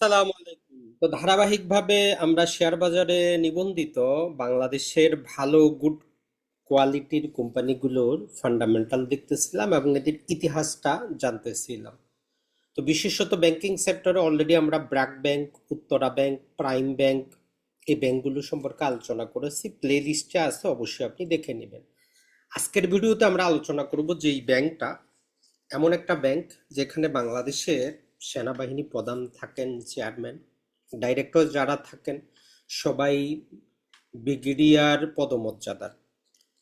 আসসালামু আলাইকুম। তো ধারাবাহিকভাবে আমরা শেয়ার বাজারে নিবন্ধিত বাংলাদেশের ভালো গুড কোয়ালিটির কোম্পানিগুলোর ফান্ডামেন্টাল দেখতেছিলাম এবং এদের ইতিহাসটা জানতেছিলাম। তো বিশেষত ব্যাংকিং সেক্টরে অলরেডি আমরা BRAC bank, Uttara bank, prime bank এই ব্যাংকগুলো সম্পর্কে আলোচনা করেছি। প্লে লিস্টে আছে, অবশ্যই আপনি দেখে নেবেন। আজকের ভিডিওতে আমরা আলোচনা করব যে এই ব্যাংকটা এমন একটা ব্যাংক যেখানে বাংলাদেশের সেনাবাহিনী প্রধান থাকেন চেয়ারম্যান, ডাইরেক্টর যারা থাকেন সবাই ব্রিগেডিয়ার পদমর্যাদার।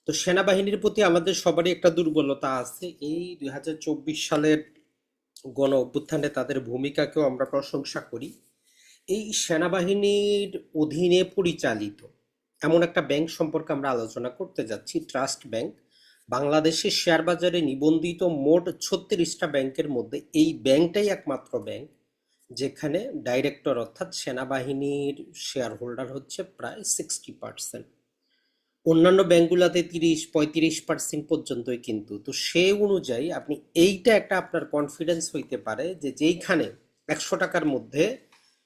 তো সেনাবাহিনীর প্রতি আমাদের সবারই একটা দুর্বলতা আছে। এই 2024 সালের গণ অভ্যুত্থানে তাদের ভূমিকাকেও আমরা প্রশংসা করি। এই সেনাবাহিনীর অধীনে পরিচালিত এমন একটা ব্যাংক সম্পর্কে আমরা আলোচনা করতে যাচ্ছি, ট্রাস্ট ব্যাংক। বাংলাদেশের শেয়ার বাজারে নিবন্ধিত মোট 36টা ব্যাংকের মধ্যে এই ব্যাংকটাই একমাত্র ব্যাংক যেখানে ডাইরেক্টর অর্থাৎ সেনাবাহিনীর শেয়ার হোল্ডার হচ্ছে প্রায় 60%। অন্যান্য ব্যাংকগুলোতে 30-35% পর্যন্তই কিন্তু। তো সেই অনুযায়ী আপনি এইটা একটা আপনার কনফিডেন্স হইতে পারে যে যেইখানে 100 টাকার মধ্যে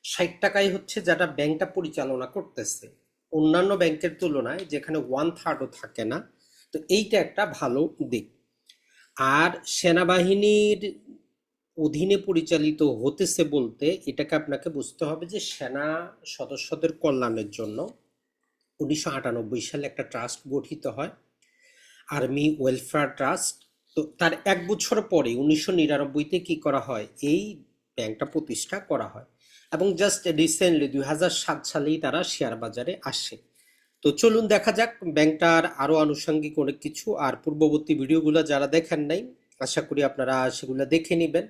60 টাকাই হচ্ছে যারা ব্যাংকটা পরিচালনা করতেছে, অন্যান্য ব্যাংকের তুলনায় যেখানে 1/3ও থাকে না। তো এইটা একটা ভালো দিক। আর সেনাবাহিনীর অধীনে পরিচালিত হতেছে বলতে এটাকে আপনাকে বুঝতে হবে যে সেনা সদস্যদের কল্যাণের জন্য 1998 সালে একটা ট্রাস্ট গঠিত হয়, আর্মি ওয়েলফেয়ার ট্রাস্ট। তো তার 1 বছর পরে 1999-তে কি করা হয়, এই ব্যাংকটা প্রতিষ্ঠা করা হয় এবং জাস্ট রিসেন্টলি 2007 সালেই তারা শেয়ার বাজারে আসে। তো চলুন দেখা যাক ব্যাংকটার আরো আনুষঙ্গিক অনেক কিছু। আর পূর্ববর্তী ভিডিওগুলো যারা দেখেন নাই, আশা করি আপনারা সেগুলো দেখে নেবেন।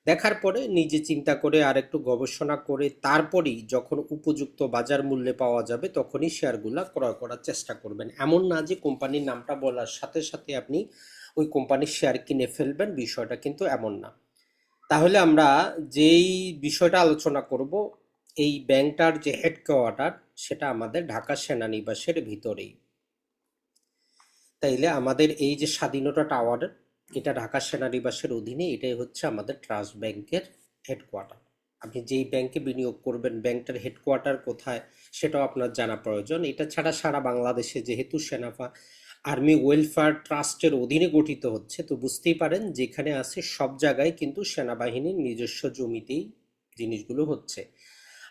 দেখার পরে নিজে চিন্তা করে আর একটু গবেষণা করে তারপরেই যখন উপযুক্ত বাজার মূল্যে পাওয়া যাবে তখনই শেয়ারগুলো ক্রয় করার চেষ্টা করবেন। এমন না যে কোম্পানির নামটা বলার সাথে সাথে আপনি ওই কোম্পানির শেয়ার কিনে ফেলবেন, বিষয়টা কিন্তু এমন না। তাহলে আমরা যেই বিষয়টা আলোচনা করব, এই ব্যাংকটার যে হেডকোয়ার্টার সেটা আমাদের ঢাকা সেনানিবাসের ভিতরেই। তাইলে আমাদের এই যে স্বাধীনতা টাওয়ার, এটা ঢাকা সেনানিবাসের অধীনে, এটাই হচ্ছে আমাদের ট্রাস্ট ব্যাংকের হেডকোয়ার্টার। আপনি যেই ব্যাংকে বিনিয়োগ করবেন ব্যাংকটার হেডকোয়ার্টার কোথায় সেটাও আপনার জানা প্রয়োজন। এটা ছাড়া সারা বাংলাদেশে যেহেতু সেনাফা আর্মি ওয়েলফেয়ার ট্রাস্টের অধীনে গঠিত হচ্ছে, তো বুঝতেই পারেন যেখানে আছে সব জায়গায় কিন্তু সেনাবাহিনীর নিজস্ব জমিতেই জিনিসগুলো হচ্ছে।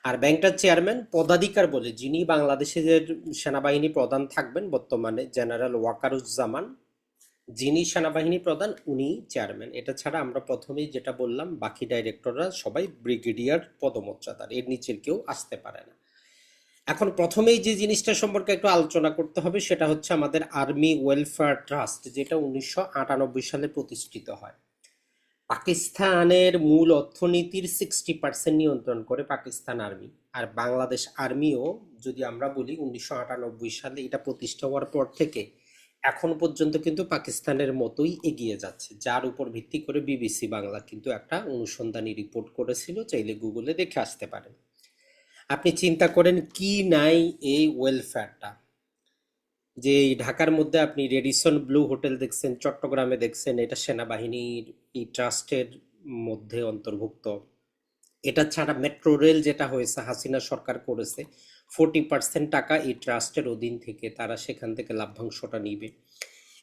আর ব্যাংকটার চেয়ারম্যান পদাধিকার বলে যিনি বাংলাদেশের সেনাবাহিনী প্রধান থাকবেন বর্তমানে জেনারেল ওয়াকারুজ্জামান, যিনি সেনাবাহিনী প্রধান উনি চেয়ারম্যান। এটা ছাড়া আমরা প্রথমেই যেটা বললাম বাকি ডাইরেক্টররা সবাই ব্রিগেডিয়ার পদমর্যাদার, এর নিচের কেউ আসতে পারে না। এখন প্রথমেই যে জিনিসটা সম্পর্কে একটু আলোচনা করতে হবে সেটা হচ্ছে আমাদের আর্মি ওয়েলফেয়ার ট্রাস্ট, যেটা 1998 সালে প্রতিষ্ঠিত হয়। পাকিস্তানের মূল অর্থনীতির 60% নিয়ন্ত্রণ করে পাকিস্তান আর্মি। আর বাংলাদেশ আর্মিও যদি আমরা বলি 1998 সালে এটা প্রতিষ্ঠা হওয়ার পর থেকে এখন পর্যন্ত কিন্তু পাকিস্তানের মতোই এগিয়ে যাচ্ছে, যার উপর ভিত্তি করে বিবিসি বাংলা কিন্তু একটা অনুসন্ধানী রিপোর্ট করেছিল, চাইলে গুগলে দেখে আসতে পারেন। আপনি চিন্তা করেন কি নাই এই ওয়েলফেয়ারটা, যে এই ঢাকার মধ্যে আপনি রেডিসন ব্লু হোটেল দেখছেন, চট্টগ্রামে দেখছেন, এটা সেনাবাহিনীর এই ট্রাস্টের মধ্যে অন্তর্ভুক্ত। এটা ছাড়া মেট্রো রেল যেটা হয়েছে হাসিনা সরকার করেছে, 40% টাকা এই ট্রাস্টের অধীন থেকে তারা সেখান থেকে লাভ্যাংশটা নিবে।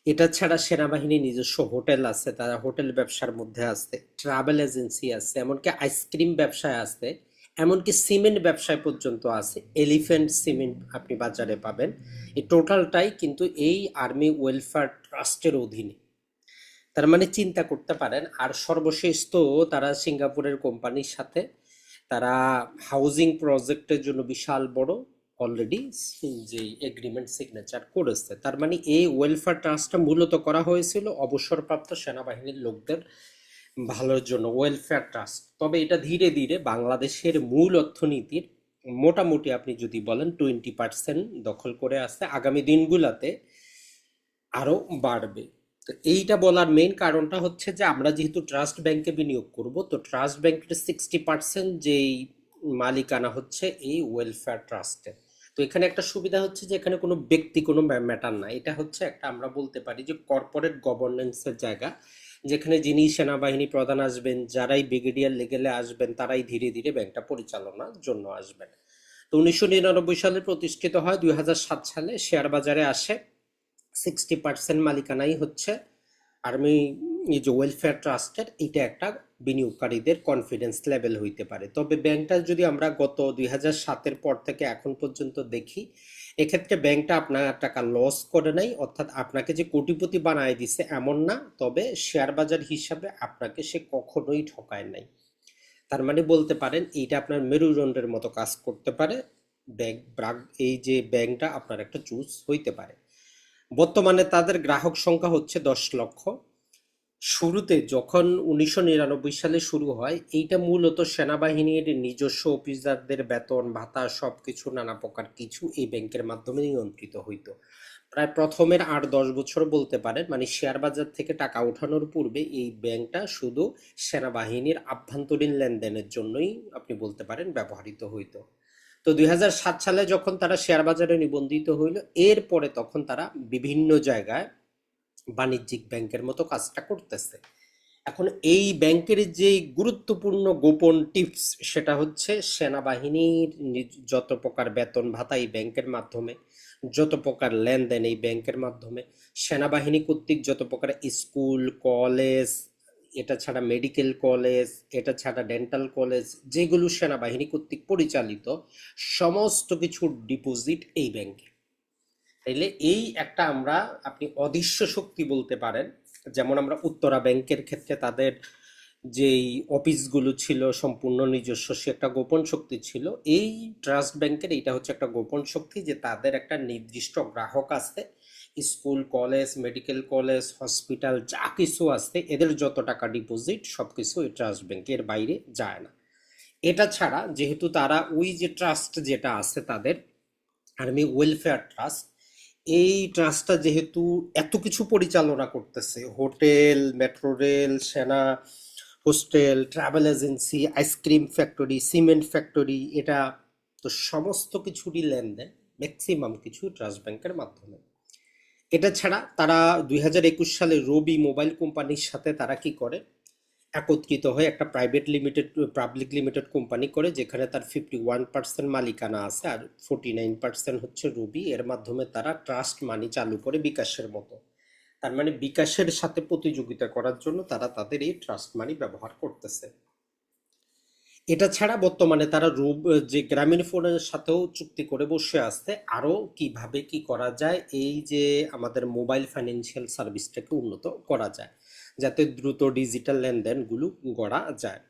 এটা ছাড়া সেনাবাহিনীর নিজস্ব হোটেল আছে, তারা হোটেল ব্যবসার মধ্যে আছে, ট্রাভেল এজেন্সি আছে, এমনকি আইসক্রিম ব্যবসায় আছে, এমনকি সিমেন্ট ব্যবসায় পর্যন্ত আছে। এলিফ্যান্ট সিমেন্ট আপনি বাজারে পাবেন। এই টোটালটাই কিন্তু এই আর্মি ওয়েলফেয়ার ট্রাস্টের অধীনে। তার মানে চিন্তা করতে পারেন। আর সর্বশেষ তো তারা সিঙ্গাপুরের কোম্পানির সাথে তারা হাউজিং প্রজেক্টের জন্য বিশাল বড় অলরেডি যে এগ্রিমেন্ট সিগনেচার করেছে। তার মানে এই ওয়েলফেয়ার ট্রাস্টটা মূলত করা হয়েছিল অবসরপ্রাপ্ত সেনাবাহিনীর লোকদের ভালোর জন্য, ওয়েলফেয়ার ট্রাস্ট। তবে এটা ধীরে ধীরে বাংলাদেশের মূল অর্থনীতির মোটামুটি আপনি যদি বলেন 20% দখল করে আসছে, আগামী দিনগুলোতে আরো বাড়বে। তো এইটা বলার মেইন কারণটা হচ্ছে যে আমরা যেহেতু ট্রাস্ট ব্যাংকে বিনিয়োগ করব, তো ট্রাস্ট ব্যাংকের 60% যেই মালিকানা হচ্ছে এই ওয়েলফেয়ার ট্রাস্টের। তো এখানে একটা সুবিধা হচ্ছে যে এখানে কোনো ব্যক্তি কোনো ম্যাটার না, এটা হচ্ছে একটা আমরা বলতে পারি যে কর্পোরেট গভর্নেন্সের জায়গা, যেখানে যিনি সেনাবাহিনী প্রধান আসবেন, যারাই ব্রিগেডিয়ার লেভেলে আসবেন, তারাই ধীরে ধীরে ব্যাংকটা পরিচালনার জন্য আসবেন। তো 1999 সালে প্রতিষ্ঠিত হয়, 2007 সালে শেয়ার বাজারে আসে। 60% মালিকানাই হচ্ছে আর্মি এই যে ওয়েলফেয়ার ট্রাস্টের। এটা একটা বিনিয়োগকারীদের কনফিডেন্স লেভেল হইতে পারে। তবে ব্যাংকটা যদি আমরা গত 2007-এর পর থেকে এখন পর্যন্ত দেখি, এক্ষেত্রে ব্যাংকটা আপনার টাকা লস করে নাই, অর্থাৎ আপনাকে যে কোটিপতি বানায় দিছে এমন না, তবে শেয়ার বাজার হিসাবে আপনাকে সে কখনোই ঠকায় নাই। তার মানে বলতে পারেন এইটা আপনার মেরুদণ্ডের মতো কাজ করতে পারে। এই যে ব্যাংকটা আপনার একটা চুজ হইতে পারে। বর্তমানে তাদের গ্রাহক সংখ্যা হচ্ছে 10 লক্ষ। শুরুতে যখন 1999 সালে শুরু হয়, এইটা মূলত সেনাবাহিনীর নিজস্ব অফিসারদের বেতন ভাতা সবকিছু নানা প্রকার কিছু এই ব্যাংকের মাধ্যমে নিয়ন্ত্রিত হইতো। প্রায় প্রথমের 8-10 বছর বলতে পারেন, মানে শেয়ার বাজার থেকে টাকা ওঠানোর পূর্বে এই ব্যাংকটা শুধু সেনাবাহিনীর আভ্যন্তরীণ লেনদেনের জন্যই আপনি বলতে পারেন ব্যবহৃত হইতো। তো 2007 সালে যখন তারা শেয়ার বাজারে নিবন্ধিত হইল, এরপরে তখন তারা বিভিন্ন জায়গায় বাণিজ্যিক ব্যাংকের মতো কাজটা করতেছে। এখন এই ব্যাংকের যে গুরুত্বপূর্ণ গোপন টিপস, সেটা হচ্ছে সেনাবাহিনীর যত প্রকার বেতন ভাতা এই ব্যাংকের মাধ্যমে, যত প্রকার লেনদেন এই ব্যাংকের মাধ্যমে, সেনাবাহিনী কর্তৃক যত প্রকার স্কুল কলেজ, এটা ছাড়া মেডিকেল কলেজ, এটা ছাড়া ডেন্টাল কলেজ, যেগুলো সেনাবাহিনী কর্তৃক পরিচালিত, সমস্ত কিছুর ডিপোজিট এই ব্যাংকে। তাইলে এই একটা আমরা আপনি অদৃশ্য শক্তি বলতে পারেন। যেমন আমরা উত্তরা ব্যাংকের ক্ষেত্রে তাদের যেই অফিসগুলো ছিল সম্পূর্ণ নিজস্ব, সে একটা গোপন শক্তি ছিল। এই ট্রাস্ট ব্যাংকের এইটা হচ্ছে একটা গোপন শক্তি, যে তাদের একটা নির্দিষ্ট গ্রাহক আছে। School college medical college hospital যা কিছু আছে, এদের যত টাকা ডিপোজিট সবকিছু এই ট্রাস্ট ব্যাংকের বাইরে যায় না। এটা ছাড়া যেহেতু তারা ওই যে ট্রাস্ট যেটা আছে তাদের আর্মি ওয়েলফেয়ার ট্রাস্ট, এই ট্রাস্টটা যেহেতু এত কিছু পরিচালনা করতেছে, হোটেল মেট্রো রেল সেনা hostel travel agency ice cream factory cement factory, এটা তো সমস্ত কিছুরই লেনদেন ম্যাক্সিমাম কিছু ট্রাস্ট ব্যাংকের মাধ্যমে। এটা ছাড়া তারা 2021 সালে রবি মোবাইল কোম্পানির সাথে তারা কি করে, একত্রিত হয়ে একটা পাবলিক লিমিটেড কোম্পানি করে, যেখানে তার 51% মালিকানা আছে, আর 49% হচ্ছে রবি। এর মাধ্যমে তারা ট্রাস্ট মানি চালু করে বিকাশের মতো। তার মানে বিকাশের সাথে প্রতিযোগিতা করার জন্য তারা তাদের এই ট্রাস্ট মানি ব্যবহার করতেছে। এটা ছাড়া বর্তমানে তারা যে গ্রামীণ ফোনের সাথেও চুক্তি করে বসে আছে, আরো কিভাবে কি করা যায় এই যে আমাদের মোবাইল ফাইন্যান্সিয়াল সার্ভিসটাকে উন্নত করা যায়, যাতে দ্রুত ডিজিটাল লেনদেনগুলো করা যায়।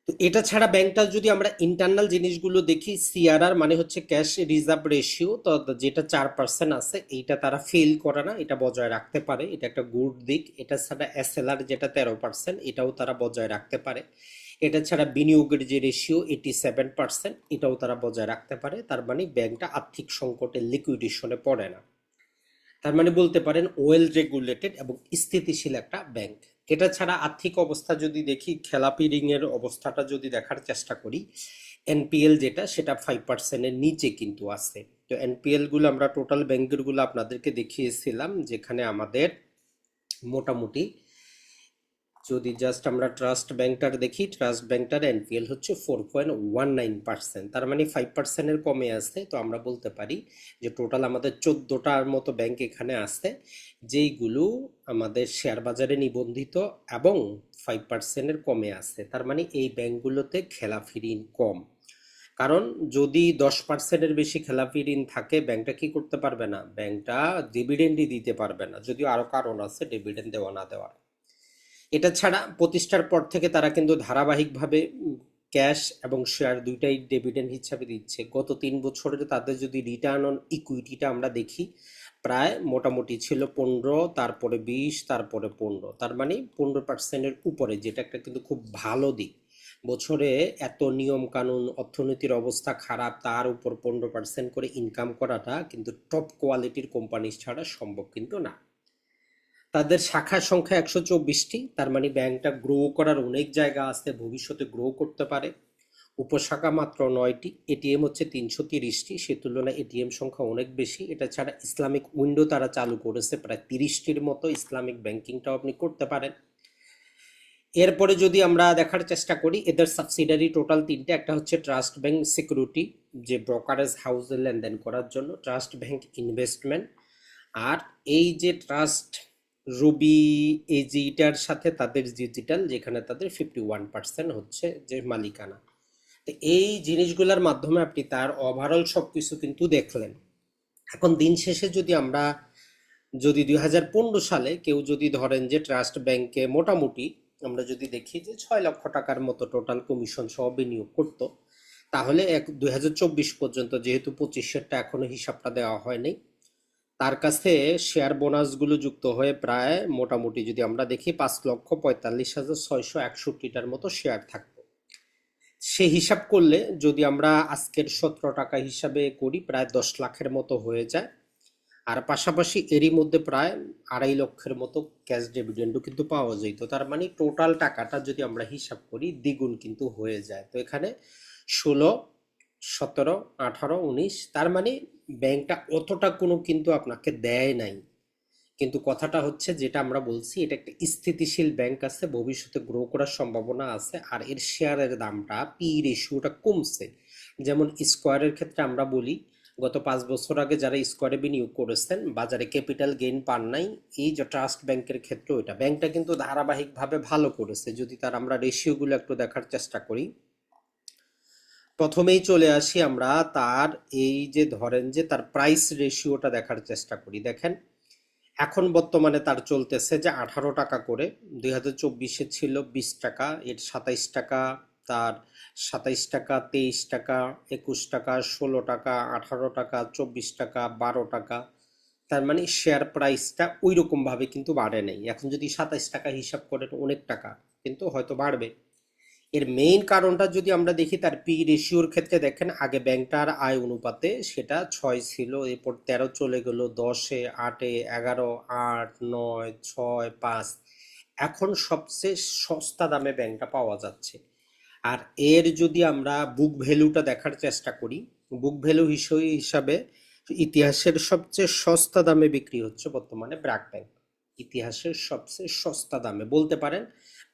তো এটা ছাড়া ব্যাংকটা যদি আমরা ইন্টারনাল জিনিসগুলো দেখি, সিআরআর মানে হচ্ছে ক্যাশ রিজার্ভ রেশিও, তো যেটা 4% আছে, এইটা তারা ফেল করে না, এটা বজায় রাখতে পারে, এটা একটা গুড দিক। এটা ছাড়া এসএলআর যেটা 13%, এটাও তারা বজায় রাখতে পারে। এটা ছাড়া বিনিয়োগের যে রেশিও 87%, এটাও তারা বজায় রাখতে পারে। তার মানে ব্যাংকটা আর্থিক সংকটে লিকুইডেশনে পড়ে না। তার মানে বলতে পারেন ওয়েল রেগুলেটেড এবং স্থিতিশীল একটা ব্যাংক। এটা ছাড়া আর্থিক অবস্থা যদি দেখি, খেলাপি ঋণ এর অবস্থাটা যদি দেখার চেষ্টা করি, এনপিএল যেটা সেটা 5%-এর নিচে কিন্তু আছে। তো এনপিএল গুলো আমরা টোটাল ব্যাংকের গুলো আপনাদেরকে দেখিয়েছিলাম, যেখানে আমাদের মোটামুটি যদি জাস্ট আমরা ট্রাস্ট ব্যাংকটার দেখি, ট্রাস্ট ব্যাংকটার এনপিএল হচ্ছে 4.19%, তার মানে 5%-এর কমে আছে। তো আমরা বলতে পারি যে টোটাল আমাদের 14টার মতো ব্যাংক এখানে আছে, যেইগুলো আমাদের শেয়ার বাজারে নিবন্ধিত এবং 5%-এর কমে আছে। তার মানে এই ব্যাংকগুলোতে খেলাফি ঋণ কম। কারণ যদি 10%-এর বেশি খেলাপি ঋণ থাকে, ব্যাংকটা কি করতে পারবে না, ব্যাংকটা ডিভিডেন্ডই দিতে পারবে না, যদিও আরো কারণ আছে ডিভিডেন্ড দেওয়া না দেওয়ার। এটা ছাড়া প্রতিষ্ঠার পর থেকে তারা কিন্তু ধারাবাহিকভাবে ক্যাশ এবং শেয়ার দুইটাই ডিভিডেন্ড হিসাবে দিচ্ছে। গত 3 বছরে তাদের যদি রিটার্ন অন ইকুইটিটা আমরা দেখি, প্রায় মোটামুটি ছিল 15, তারপরে 20, তারপরে 15, তার মানে 15%-এর উপরে, যেটা একটা কিন্তু খুব ভালো দিক। বছরে এত নিয়ম কানুন অর্থনীতির অবস্থা খারাপ, তার উপর 15% করে ইনকাম করাটা কিন্তু টপ কোয়ালিটির কোম্পানি ছাড়া সম্ভব কিন্তু না। তাদের শাখার সংখ্যা 124টি, তার মানে ব্যাংকটা গ্রো করার অনেক জায়গা আছে, ভবিষ্যতে গ্রো করতে পারে। উপশাখা মাত্র 9টি, এটিএম হচ্ছে 330টি, সে তুলনায় এটিএম সংখ্যা অনেক বেশি। এটা ছাড়া ইসলামিক উইন্ডো তারা চালু করেছে প্রায় 30টির মতো, ইসলামিক ব্যাংকিংটাও আপনি করতে পারেন। এরপরে যদি আমরা দেখার চেষ্টা করি এদের সাবসিডারি টোটাল তিনটে, একটা হচ্ছে ট্রাস্ট ব্যাংক সিকিউরিটি, যে ব্রোকারেজ হাউসে লেনদেন করার জন্য, ট্রাস্ট ব্যাংক ইনভেস্টমেন্ট, আর এই যে ট্রাস্ট রুবি এজিটার সাথে তাদের ডিজিটাল, যেখানে তাদের 51% হচ্ছে যে মালিকানা। তো এই জিনিসগুলোর মাধ্যমে আপনি তার ওভারঅল সবকিছু কিন্তু দেখলেন। এখন দিন শেষে যদি 2015 সালে কেউ যদি ধরেন যে ট্রাস্ট ব্যাংকে মোটামুটি আমরা যদি দেখি যে 6 লক্ষ টাকার মতো টোটাল কমিশন সহ বিনিয়োগ করত, তাহলে 2024 পর্যন্ত, যেহেতু 25-এরটা এখনো হিসাবটা দেওয়া হয়নি, তার কাছে শেয়ার বোনাসগুলো যুক্ত হয়ে প্রায় মোটামুটি যদি আমরা দেখি 5,45,661টার মতো শেয়ার থাকতো। সে হিসাব করলে যদি আমরা আজকের 17 টাকা হিসাবে করি, প্রায় 10 লাখের মতো হয়ে যায়। আর পাশাপাশি এরই মধ্যে প্রায় 2.5 লক্ষের মতো ক্যাশ ডিভিডেন্ডও কিন্তু পাওয়া যেত। তার মানে টোটাল টাকাটা যদি আমরা হিসাব করি দ্বিগুণ কিন্তু হয়ে যায়। তো এখানে 16, 17, 18, 19, তার মানে ব্যাংকটা অতটা কোনো কিন্তু আপনাকে দেয় নাই। কিন্তু কথাটা হচ্ছে, যেটা আমরা বলছি, এটা একটা স্থিতিশীল ব্যাংক আছে, ভবিষ্যতে গ্রো করার সম্ভাবনা আছে, আর এর শেয়ারের দামটা পি রেশিওটা কমছে। যেমন স্কোয়ারের ক্ষেত্রে আমরা বলি গত 5 বছর আগে যারা স্কোয়ারে বিনিয়োগ করেছেন বাজারে ক্যাপিটাল গেইন পান নাই। এই যে ট্রাস্ট ব্যাংকের ক্ষেত্রে ওইটা ব্যাংকটা কিন্তু ধারাবাহিকভাবে ভালো করেছে। যদি তার আমরা রেশিওগুলো একটু দেখার চেষ্টা করি, প্রথমেই চলে আসি আমরা তার এই যে ধরেন যে তার প্রাইস রেশিওটা দেখার চেষ্টা করি। দেখেন এখন বর্তমানে তার চলতেছে যে 18 টাকা করে, 2024-এ ছিল 20 টাকা, এর 27 টাকা, তার 27 টাকা, 23 টাকা, 21 টাকা, 16 টাকা, 18 টাকা, 24 টাকা, 12 টাকা। তার মানে শেয়ার প্রাইসটা ওই রকম ভাবে কিন্তু বাড়ে নাই। এখন যদি 27 টাকা হিসাব করেন অনেক টাকা, কিন্তু হয়তো বাড়বে। এর মেইন কারণটা যদি আমরা দেখি তার পি রেশিওর ক্ষেত্রে, দেখেন আগে ব্যাংকটার আয় অনুপাতে সেটা 6 ছিল, এরপর 13 চলে গেল, 10-এ, 8-এ, 11, 8, 9, 6, 5, এখন সবচেয়ে সস্তা দামে ব্যাংকটা পাওয়া যাচ্ছে। আর এর যদি আমরা বুক ভ্যালুটা দেখার চেষ্টা করি, বুক ভ্যালু হিসাবে ইতিহাসের সবচেয়ে সস্তা দামে বিক্রি হচ্ছে বর্তমানে ব্র্যাক ব্যাংক। ইতিহাসের সবচেয়ে সস্তা দামে বলতে পারেন,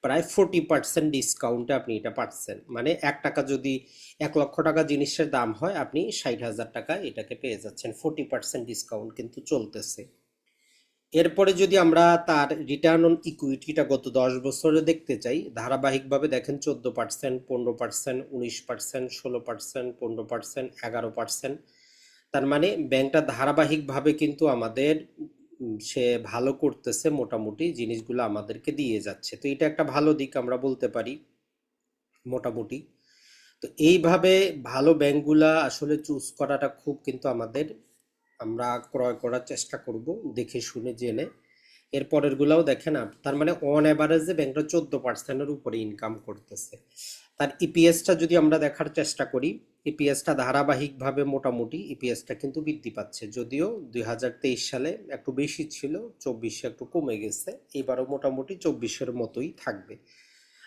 প্রায় 40% ডিসকাউন্টে আপনি এটা পাচ্ছেন। মানে 1 টাকা যদি 1 লক্ষ টাকা জিনিসের দাম হয়, আপনি 60,000 টাকা এটাকে পেয়ে যাচ্ছেন। 40% ডিসকাউন্ট কিন্তু চলতেছে। এরপরে যদি আমরা তার রিটার্ন অন ইকুইটিটা গত 10 বছরে দেখতে চাই, ধারাবাহিকভাবে দেখেন 14%, 15%, 19%, 16%, 15%, 11%। তার মানে ব্যাংকটা ধারাবাহিকভাবে কিন্তু আমাদের সে ভালো করতেছে, মোটামুটি জিনিসগুলো আমাদেরকে দিয়ে যাচ্ছে। তো এটা একটা ভালো দিক আমরা বলতে পারি মোটামুটি। তো এইভাবে ভালো ব্যাংকগুলা আসলে চুজ করাটা খুব কিন্তু আমরা ক্রয় করার চেষ্টা করব দেখে শুনে জেনে। এর পরের গুলাও দেখেন, তার মানে অন অ্যাভারেজে ব্যাংকটা 14%-এর উপরে ইনকাম করতেছে। তার ইপিএসটা যদি আমরা দেখার চেষ্টা করি, ইপিএসটা ধারাবাহিকভাবে মোটামুটি ইপিএসটা কিন্তু বৃদ্ধি পাচ্ছে। যদিও 2023 সালে একটু বেশি ছিল, 24-এ একটু কমে গেছে, এবারও মোটামুটি 24-এর মতোই থাকবে।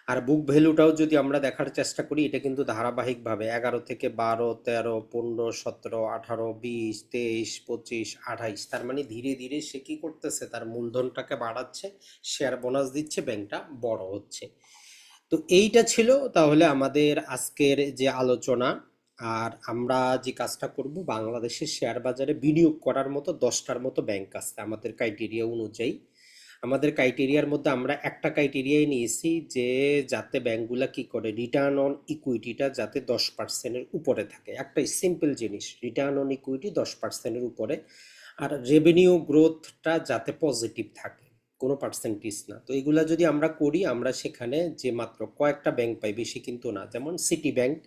আর বুক ভ্যালুটাও যদি আমরা দেখার চেষ্টা করি, এটা কিন্তু ধারাবাহিকভাবে 11 থেকে 12, 13, 15, 17, 18, 20, 23, 25, 28, তার মানে ধীরে ধীরে সে কি করতেছে, তার মূলধনটাকে বাড়াচ্ছে, শেয়ার বোনাস দিচ্ছে, ব্যাংকটা বড় হচ্ছে। তো এইটা ছিল তাহলে আমাদের আজকের যে আলোচনা। আর আমরা যে কাজটা করব, বাংলাদেশের শেয়ার বাজারে বিনিয়োগ করার মতো 10টার মতো ব্যাংক আছে আমাদের ক্রাইটেরিয়া অনুযায়ী। আমাদের ক্রাইটেরিয়ার মধ্যে আমরা একটা ক্রাইটেরিয়াই নিয়েছি, যে যাতে ব্যাংকগুলা কি করে, রিটার্ন অন ইকুইটিটা যাতে 10%-এর উপরে থাকে। একটা সিম্পল জিনিস, রিটার্ন অন ইকুইটি 10%-এর উপরে, আর রেভিনিউ গ্রোথটা যাতে পজিটিভ থাকে, কোনো পার্সেন্টেজ না। তো এগুলা যদি আমরা করি, আমরা সেখানে যে মাত্র কয়েকটা ব্যাংক পাই, বেশি কিন্তু না। যেমন সিটি ব্যাংক,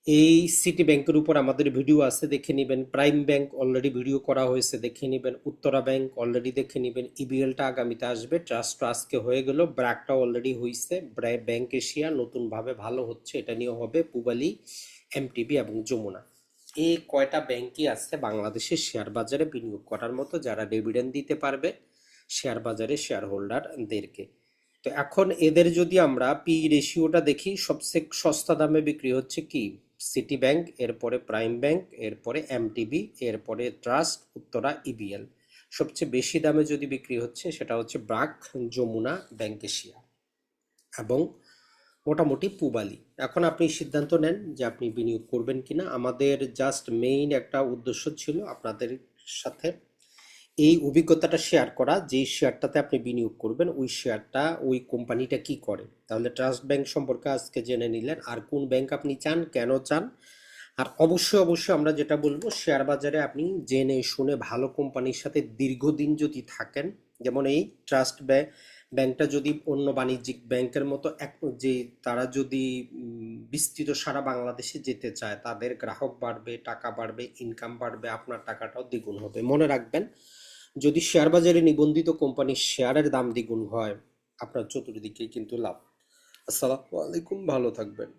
এই সিটি ব্যাংকের উপর আমাদের ভিডিও আছে, দেখে নেবেন। প্রাইম ব্যাংক অলরেডি ভিডিও করা হয়েছে, দেখে নেবেন। উত্তরা ব্যাংক অলরেডি দেখে নেবেন। ইবিএলটা আগামীতে আসবে। ট্রাস্ট আজকে হয়ে গেল, ব্র্যাকটা অলরেডি হয়েছে। ব্যাংক এশিয়া নতুনভাবে ভালো হচ্ছে, এটা নিয়ে হবে। পূবালী, এমটিবি এবং যমুনা, এই কয়টা ব্যাংকই আছে বাংলাদেশের শেয়ার বাজারে বিনিয়োগ করার মতো, যারা ডিভিডেন্ড দিতে পারবে শেয়ার বাজারে শেয়ার হোল্ডারদেরকে। তো এখন এদের যদি আমরা পি রেশিওটা দেখি, সবচেয়ে সস্তা দামে বিক্রি হচ্ছে কি, সিটি ব্যাংক, এরপরে প্রাইম ব্যাংক, এরপরে এমটিবি, এরপরে ট্রাস্ট, উত্তরা, ইবিএল। সবচেয়ে বেশি দামে যদি বিক্রি হচ্ছে সেটা হচ্ছে ব্র্যাক, যমুনা, ব্যাংক এশিয়া। এবং মোটামুটি পুবালি। এখন আপনি সিদ্ধান্ত নেন যে আপনি বিনিয়োগ করবেন কিনা। আমাদের জাস্ট মেইন একটা উদ্দেশ্য ছিল আপনাদের সাথে এই অভিজ্ঞতাটা শেয়ার করা, যেই শেয়ারটাতে আপনি বিনিয়োগ করবেন ওই শেয়ারটা ওই কোম্পানিটা কি করে। তাহলে ট্রাস্ট ব্যাংক সম্পর্কে আজকে জেনে নিলেন, আর কোন ব্যাংক আপনি চান, কেন চান। আর অবশ্যই অবশ্যই আমরা যেটা বলবো, শেয়ার বাজারে আপনি জেনে শুনে ভালো কোম্পানির সাথে দীর্ঘদিন যদি থাকেন, যেমন এই ট্রাস্ট ব্যাংকটা যদি অন্য বাণিজ্যিক ব্যাংকের মতো এক যে তারা যদি বিস্তৃত সারা বাংলাদেশে যেতে চায়, তাদের গ্রাহক বাড়বে, টাকা বাড়বে, ইনকাম বাড়বে, আপনার টাকাটাও দ্বিগুণ হবে। মনে রাখবেন, যদি শেয়ার বাজারে নিবন্ধিত কোম্পানির শেয়ারের দাম দ্বিগুণ হয়, আপনার চতুর্দিকেই কিন্তু লাভ। আসসালামু আলাইকুম, ভালো থাকবেন।